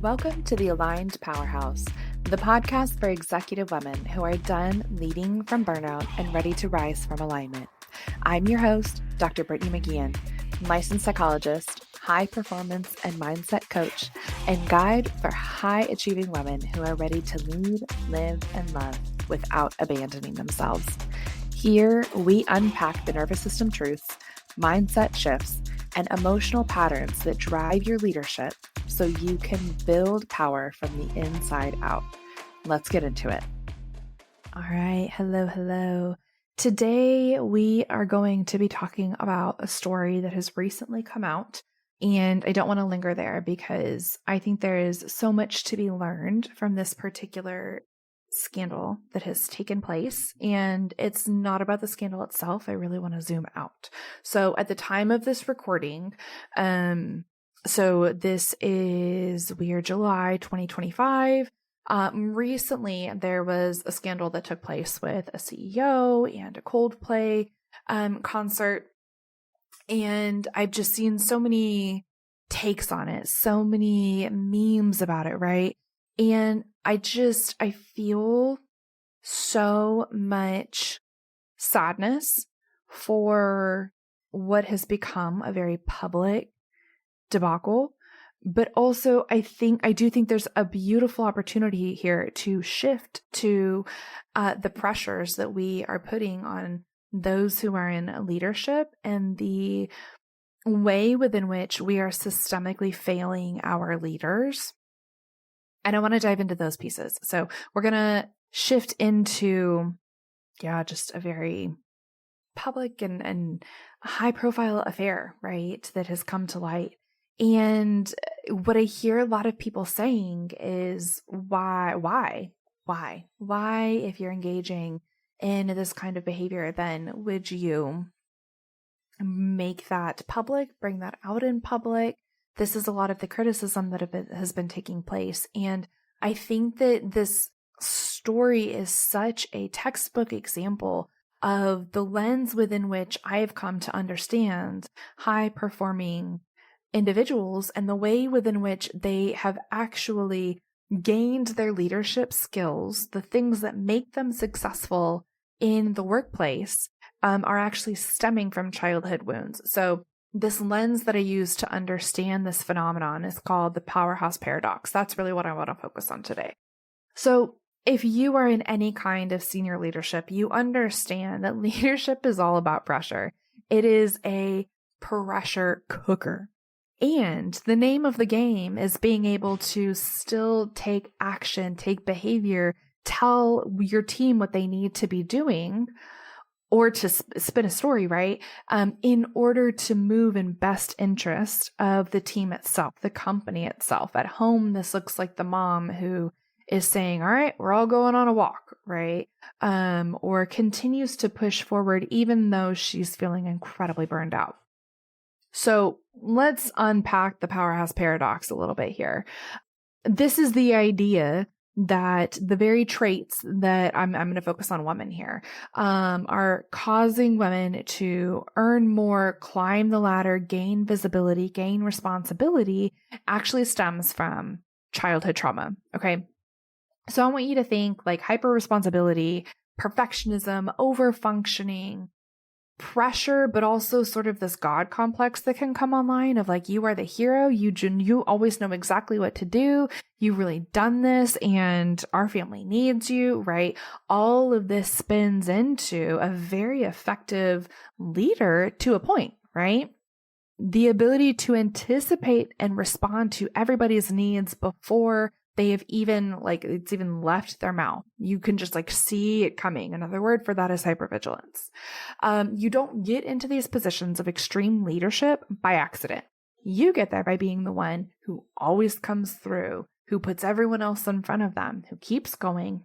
Welcome to the Aligned Powerhouse, the podcast for executive women who are done leading from burnout and ready to rise from alignment. I'm your host, Dr. Brittany McGeehan, licensed psychologist, high performance and mindset coach, and guide for high achieving women who are ready to lead, live, and love without abandoning themselves. Here, we unpack the nervous system truths, mindset shifts, and emotional patterns that drive your leadership so you can build power from the inside out. Let's get into it. All right. Hello. Today, we are going to be talking about a story that has recently come out. And I don't want to linger there because I think there is so much to be learned from this particular scandal that has taken place. And it's not about the scandal itself. I really want to zoom out. So at the time of this recording, so this is July 2025. Recently, there was a scandal that took place with a CEO and a Coldplay concert. And I've just seen so many takes on it, so many memes about it, right? And I feel so much sadness for what has become a very public debacle. But also, I do think there's a beautiful opportunity here to shift to the pressures that we are putting on those who are in leadership and the way within which we are systemically failing our leaders. And I want to dive into those pieces. So we're going to shift into, just a very public and high profile affair, right, that has come to light. And what I hear a lot of people saying is, why, if you're engaging in this kind of behavior, then would you make that public, bring that out in public? This is a lot of the criticism that has been taking place. And I think that this story is such a textbook example of the lens within which I have come to understand high performing individuals and the way within which they have actually gained their leadership skills, the things that make them successful in the workplace, are actually stemming from childhood wounds. So this lens that I use to understand this phenomenon is called the Powerhouse Paradox. That's really what I want to focus on today. So if you are in any kind of senior leadership, you understand that leadership is all about pressure. It is a pressure cooker. And the name of the game is being able to still take action, take behavior, tell your team what they need to be doing, or to spin a story, right? In order to move in best interest of the team itself, the company itself. At home, this looks like the mom who is saying, all right, we're all going on a walk, right? Or continues to push forward even though she's feeling incredibly burned out. So let's unpack the Powerhouse Paradox a little bit here. This is the idea that the very traits that I'm going to focus on women here, are causing women to earn more, climb the ladder, gain visibility, gain responsibility, actually stems from childhood trauma. Okay. So I want you to think like hyper responsibility, perfectionism, over functioning, pressure, but also sort of this God complex that can come online of like, you are the hero. You always know exactly what to do. You've really done this and our family needs you, right? All of this spins into a very effective leader to a point, right? The ability to anticipate and respond to everybody's needs before they have it's even left their mouth. You can just see it coming. Another word for that is hypervigilance. You don't get into these positions of extreme leadership by accident. You get there by being the one who always comes through, who puts everyone else in front of them, who keeps going,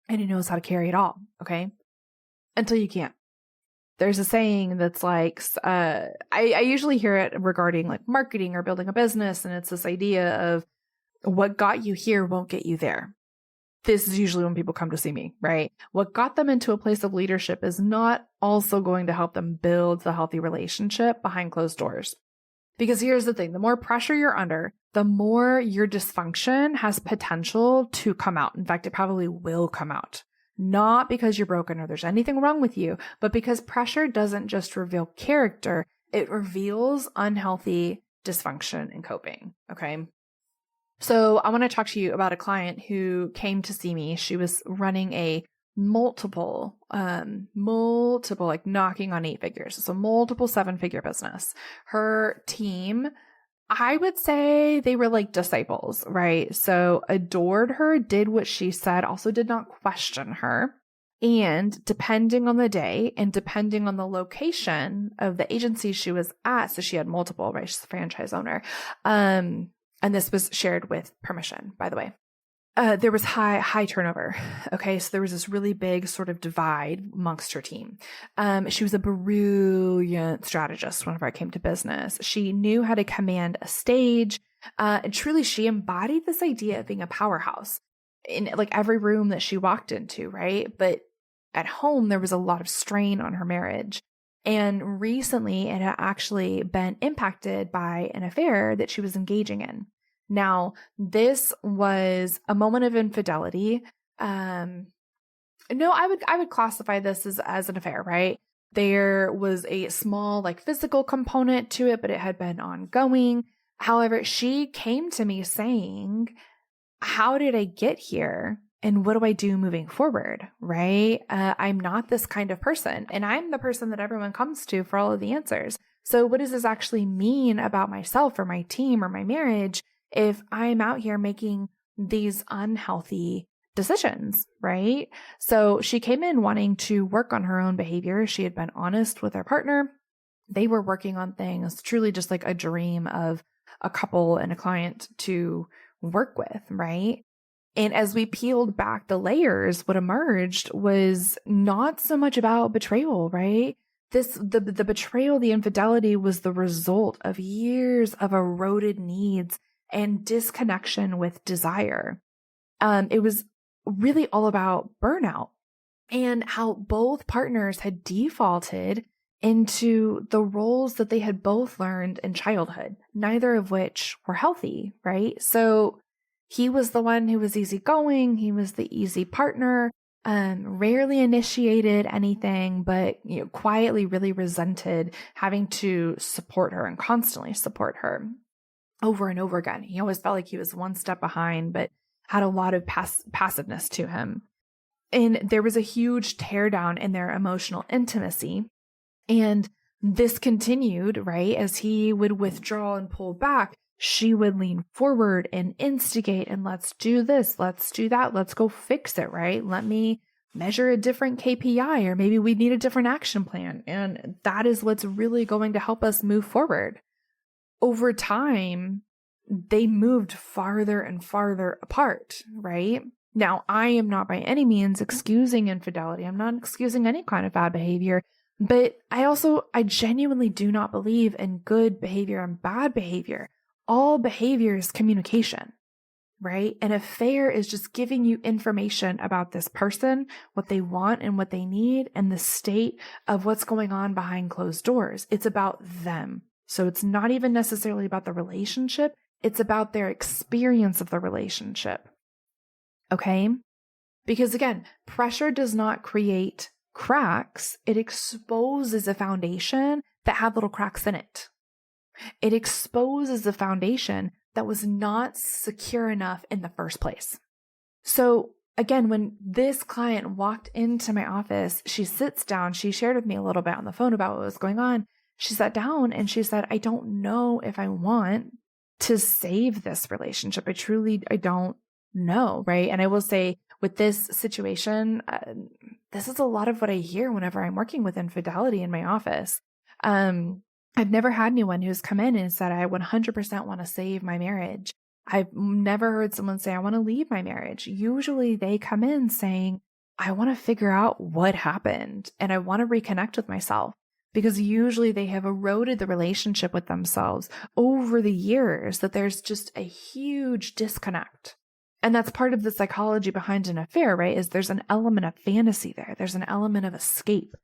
and who knows how to carry it all. Okay. Until you can't. There's a saying that's I usually hear it regarding marketing or building a business. And it's this idea of, what got you here won't get you there. This is usually when people come to see me, right? What got them into a place of leadership is not also going to help them build the healthy relationship behind closed doors. Because here's the thing, the more pressure you're under, the more your dysfunction has potential to come out. In fact, it probably will come out. Not because you're broken or there's anything wrong with you, but because pressure doesn't just reveal character, it reveals unhealthy dysfunction and coping. Okay. So I want to talk to you about a client who came to see me. She was running a multiple, like knocking on 8 figures. So multiple 7-figure business. Her team, I would say they were like disciples, right? So adored her, did what she said, also did not question her. And depending on the day and depending on the location of the agency she was at, so she had multiple, right? She's a franchise owner. And this was shared with permission, by the way. There was high turnover. Okay. So there was this really big sort of divide amongst her team. She was a brilliant strategist whenever I came to business. She knew how to command a stage. And truly she embodied this idea of being a powerhouse in like every room that she walked into, right? But at home, there was a lot of strain on her marriage. And recently it had actually been impacted by an affair that she was engaging in. Now, this was a moment of infidelity. No, I would classify this as an affair, right? There was a small like physical component to it, but it had been ongoing. However, she came to me saying, how did I get here? And what do I do moving forward, right? I'm not this kind of person, and I'm the person that everyone comes to for all of the answers. So what does this actually mean about myself or my team or my marriage if I'm out here making these unhealthy decisions, right? So she came in wanting to work on her own behavior. She had been honest with her partner. They were working on things, truly just like a dream of a couple and a client to work with, right? And as we peeled back the layers, what emerged was not so much about betrayal, right? The betrayal, the infidelity was the result of years of eroded needs and disconnection with desire. It was really all about burnout and how both partners had defaulted into the roles that they had both learned in childhood, neither of which were healthy, right? So he was the one who was easygoing. He was the easy partner, rarely initiated anything, but quietly really resented having to support her and constantly support her over and over again. He always felt like he was one step behind, but had a lot of passiveness to him. And there was a huge teardown in their emotional intimacy. And this continued, right? As he would withdraw and pull back, she would lean forward and instigate and let's do this, let's do that, let's go fix it, right? Let me measure a different KPI, or maybe we need a different action plan. And that is what's really going to help us move forward. Over time, they moved farther and farther apart, right? Now, I am not by any means excusing infidelity. I'm not excusing any kind of bad behavior, but I genuinely do not believe in good behavior and bad behavior. All behavior is communication, right? An affair is just giving you information about this person, what they want and what they need, and the state of what's going on behind closed doors. It's about them. So it's not even necessarily about the relationship. It's about their experience of the relationship. Okay? Because again, pressure does not create cracks. It exposes a foundation that had little cracks in it. It exposes a foundation that was not secure enough in the first place. So again, when this client walked into my office, she sits down, she shared with me a little bit on the phone about what was going on. She sat down and she said, I don't know if I want to save this relationship. I don't know, right? And I will say with this situation, this is a lot of what I hear whenever I'm working with infidelity in my office. I've never had anyone who's come in and said, I 100% want to save my marriage. I've never heard someone say, I want to leave my marriage. Usually they come in saying, I want to figure out what happened and I want to reconnect with myself, because usually they have eroded the relationship with themselves over the years, that there's just a huge disconnect. And that's part of the psychology behind an affair, right? Is there's an element of fantasy there. There's an element of escape.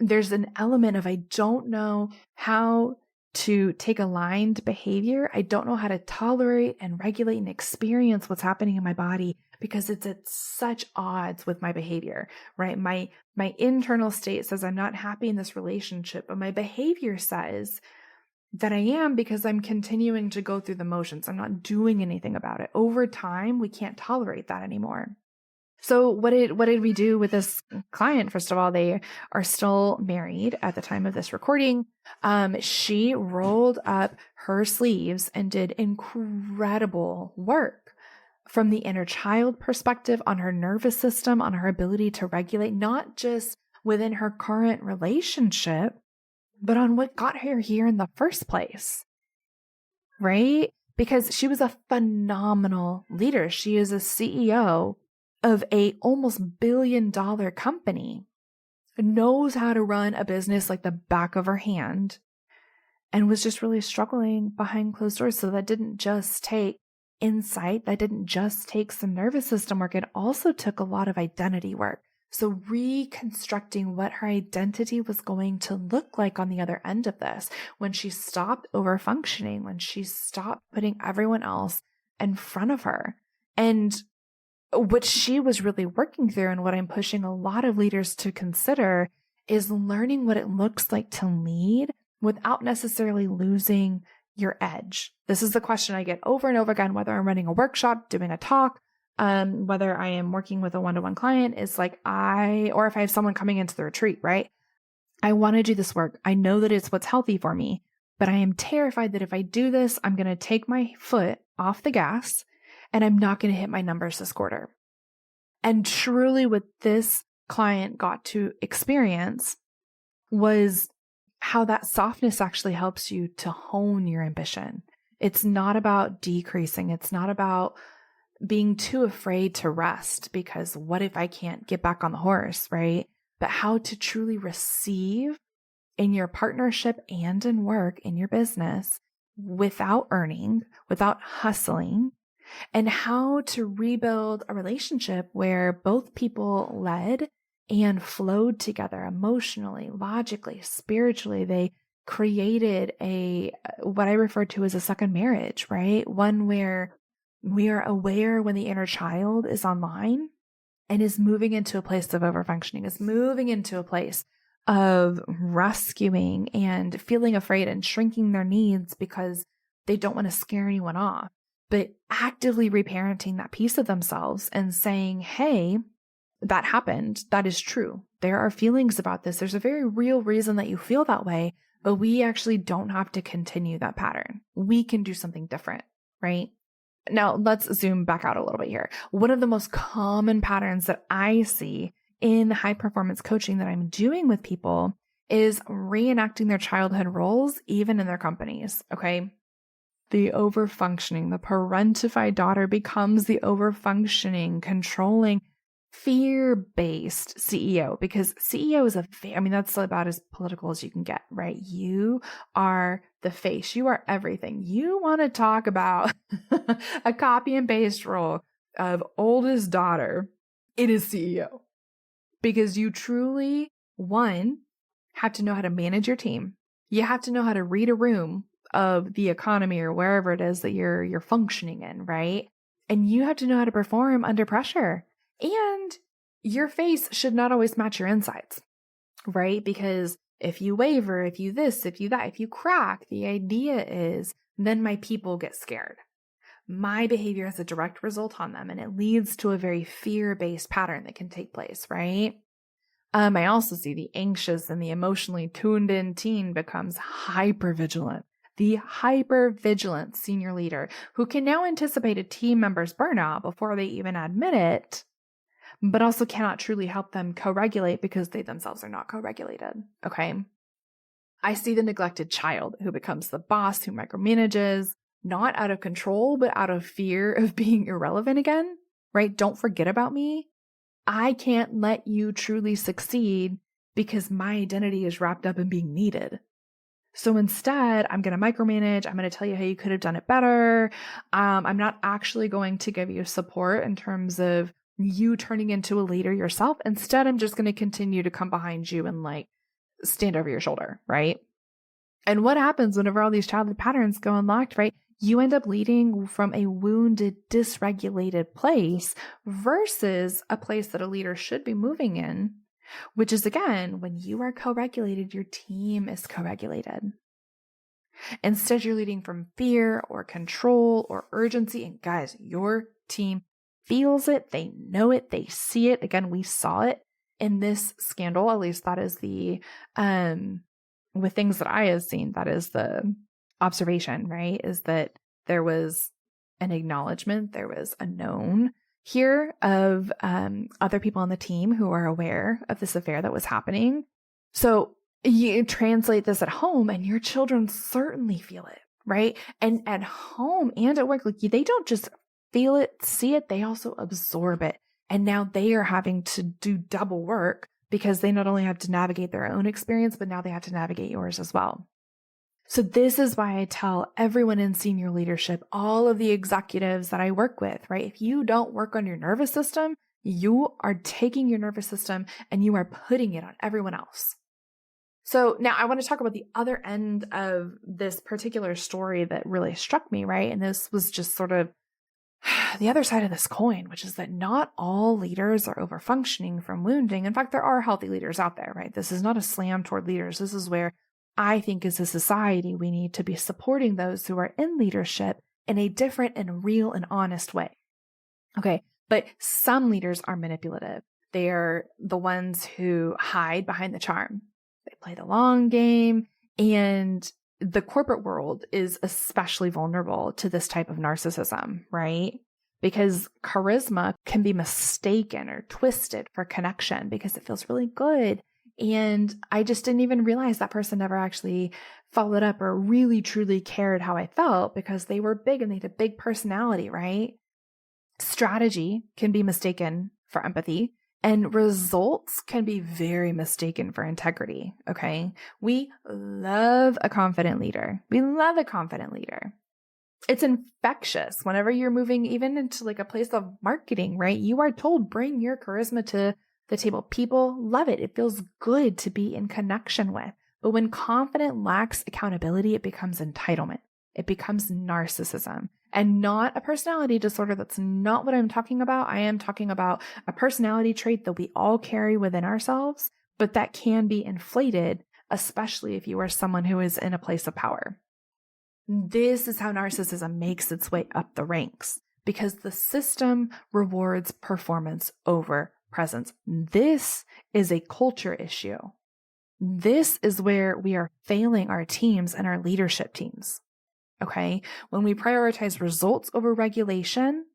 There's an element of, I don't know how to take aligned behavior. I don't know how to tolerate and regulate and experience what's happening in my body because it's at such odds with my behavior, right? My internal state says I'm not happy in this relationship, but my behavior says that I am because I'm continuing to go through the motions. I'm not doing anything about it. Over time, we can't tolerate that anymore. So what did we do with this client? First of all, they are still married at the time of this recording. She rolled up her sleeves and did incredible work from the inner child perspective on her nervous system, on her ability to regulate, not just within her current relationship, but on what got her here in the first place, right? Because she was a phenomenal leader. She is a CEO of a almost $1 billion company, knows how to run a business like the back of her hand, and was just really struggling behind closed doors. So that didn't just take insight. That didn't just take some nervous system work. It also took a lot of identity work. So reconstructing what her identity was going to look like on the other end of this, when she stopped overfunctioning, when she stopped putting everyone else in front of her. And what she was really working through, and what I'm pushing a lot of leaders to consider, is learning what it looks like to lead without necessarily losing your edge. This is the question I get over and over again, whether I'm running a workshop, doing a talk, whether I am working with a one-to-one client, is like or if I have someone coming into the retreat, right? I want to do this work. I know that it's what's healthy for me, but I am terrified that if I do this, I'm going to take my foot off the gas and I'm not going to hit my numbers this quarter. And truly what this client got to experience was how that softness actually helps you to hone your ambition. It's not about decreasing. It's not about being too afraid to rest because what if I can't get back on the horse, right? But how to truly receive in your partnership and in work, in your business, without earning, without hustling, and how to rebuild a relationship where both people led and flowed together emotionally, logically, spiritually. They created what I refer to as a second marriage, right? One where we are aware when the inner child is online and is moving into a place of overfunctioning, is moving into a place of rescuing and feeling afraid and shrinking their needs because they don't want to scare anyone off, but actively reparenting that piece of themselves and saying, hey, that happened. That is true. There are feelings about this. There's a very real reason that you feel that way, but we actually don't have to continue that pattern. We can do something different, right? Now, let's zoom back out a little bit here. One of the most common patterns that I see in high performance coaching that I'm doing with people is reenacting their childhood roles, even in their companies. Okay. The overfunctioning, the parentified daughter becomes the overfunctioning, controlling, fear-based CEO, because CEO is that's about as political as you can get, right? You are the face. You are everything. You want to talk about a copy and paste role of oldest daughter. It is CEO, because you truly, one, have to know how to manage your team. You have to know how to read a room of the economy or wherever it is that you're functioning in, right? And you have to know how to perform under pressure. And your face should not always match your insides, right? Because if you waver, if you this, if you that, if you crack, the idea is then my people get scared. My behavior has a direct result on them, and it leads to a very fear-based pattern that can take place, right? I also see the anxious and the emotionally tuned in teen becomes hypervigilant. The hypervigilant senior leader who can now anticipate a team member's burnout before they even admit it, but also cannot truly help them co-regulate because they themselves are not co-regulated. Okay. I see the neglected child who becomes the boss, who micromanages, not out of control, but out of fear of being irrelevant again, right? Don't forget about me. I can't let you truly succeed because my identity is wrapped up in being needed. So instead, I'm going to micromanage. I'm going to tell you how you could have done it better. I'm not actually going to give you support in terms of you turning into a leader yourself. Instead, I'm just going to continue to come behind you and stand over your shoulder, right? And what happens whenever all these childhood patterns go unlocked, right? You end up leading from a wounded, dysregulated place versus a place that a leader should be moving in, which is, again, when you are co-regulated, your team is co-regulated. Instead, you're leading from fear or control or urgency. And guys, your team feels it. They know it. They see it. Again, we saw it in this scandal. At least that is the, with things that I have seen, that is the observation, right? Is that there was an acknowledgement, there was a known here of other people on the team who are aware of this affair that was happening. So you translate this at home and your children certainly feel it, right? And at home and at work, like they don't just feel it, see it, they also absorb it. And now they are having to do double work because they not only have to navigate their own experience, but now they have to navigate yours as well. So this is why I tell everyone in senior leadership, all of the executives that I work with, right? If you don't work on your nervous system, you are taking your nervous system and you are putting it on everyone else. So now I want to talk about the other end of this particular story that really struck me, right? And this was just sort of the other side of this coin, which is that not all leaders are overfunctioning from wounding. In fact, there are healthy leaders out there, right? This is not a slam toward leaders. This is where I think as a society, we need to be supporting those who are in leadership in a different and real and honest way. Okay. But some leaders are manipulative. They are the ones who hide behind the charm. They play the long game, and the corporate world is especially vulnerable to this type of narcissism, right? Because charisma can be mistaken or twisted for connection because it feels really good. And I just didn't even realize that person never actually followed up or really truly cared how I felt because they were big and they had a big personality, right? Strategy can be mistaken for empathy. And results can be very mistaken for integrity, okay? We love a confident leader. We love a confident leader. It's infectious whenever you're moving even into like a place of marketing, right? You are told, bring your charisma to the table. People love it. It feels good to be in connection with. But when confident lacks accountability, it becomes entitlement. It becomes narcissism. And not a personality disorder. That's not what I'm talking about. I am talking about a personality trait that we all carry within ourselves, but that can be inflated, especially if you are someone who is in a place of power. This is how narcissism makes its way up the ranks, because the system rewards performance over presence. This is a culture issue. This is where we are failing our teams and our leadership teams. Okay. When we prioritize results over regulation,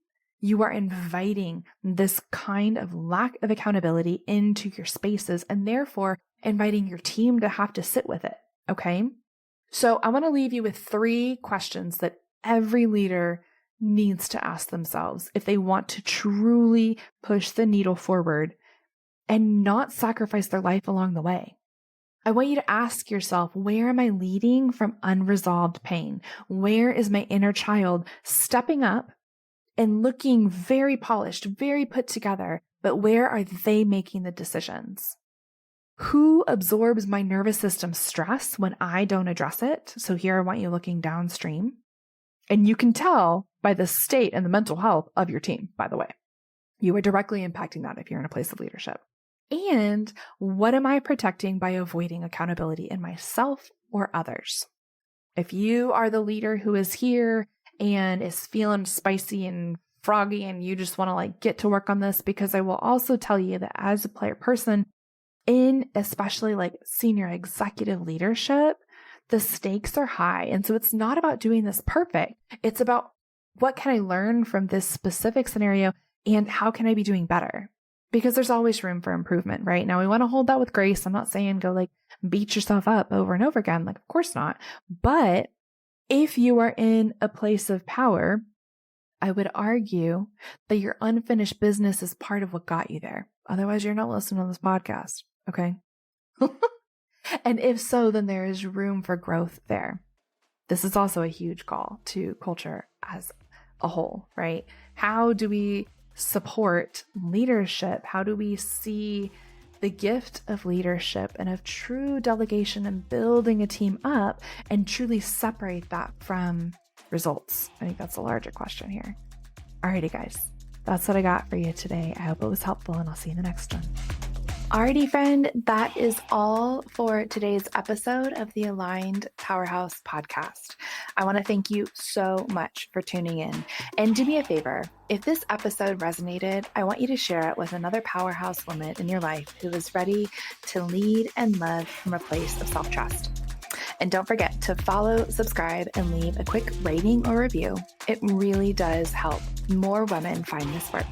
you are inviting this kind of lack of accountability into your spaces and therefore inviting your team to have to sit with it. Okay. So I want to leave you with 3 questions that every leader needs to ask themselves if they want to truly push the needle forward and not sacrifice their life along the way. I want you to ask yourself, where am I leading from unresolved pain? Where is my inner child stepping up and looking very polished, very put together, but where are they making the decisions? Who absorbs my nervous system stress when I don't address it? So here I want you looking downstream. And you can tell by the state and the mental health of your team, by the way. You are directly impacting that if you're in a place of leadership. And what am I protecting by avoiding accountability in myself or others? If you are the leader who is here and is feeling spicy and froggy and you just want to like get to work on this, because I will also tell you that as a player person in especially like senior executive leadership, the stakes are high. And so it's not about doing this perfect. It's about what can I learn from this specific scenario and how can I be doing better? Because there's always room for improvement, right? Now we want to hold that with grace. I'm not saying go like beat yourself up over and over again. Like, of course not. But if you are in a place of power, I would argue that your unfinished business is part of what got you there. Otherwise, you're not listening to this podcast. Okay. And if so, then there is room for growth there. This is also a huge call to culture as a whole, right? How do we support leadership? How do we see the gift of leadership and of true delegation and building a team up and truly separate that from results? I think that's a larger question here. Alrighty, guys, that's what I got for you today. I hope it was helpful, and I'll see you in the next one. Alrighty, friend, that is all for today's episode of the Aligned Powerhouse podcast. I want to thank you so much for tuning in. And do me a favor, if this episode resonated, I want you to share it with another powerhouse woman in your life who is ready to lead and love from a place of self-trust. And don't forget to follow, subscribe, and leave a quick rating or review. It really does help more women find this work.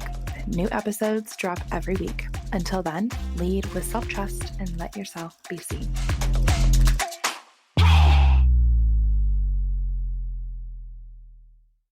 New episodes drop every week. Until then, lead with self-trust and let yourself be seen.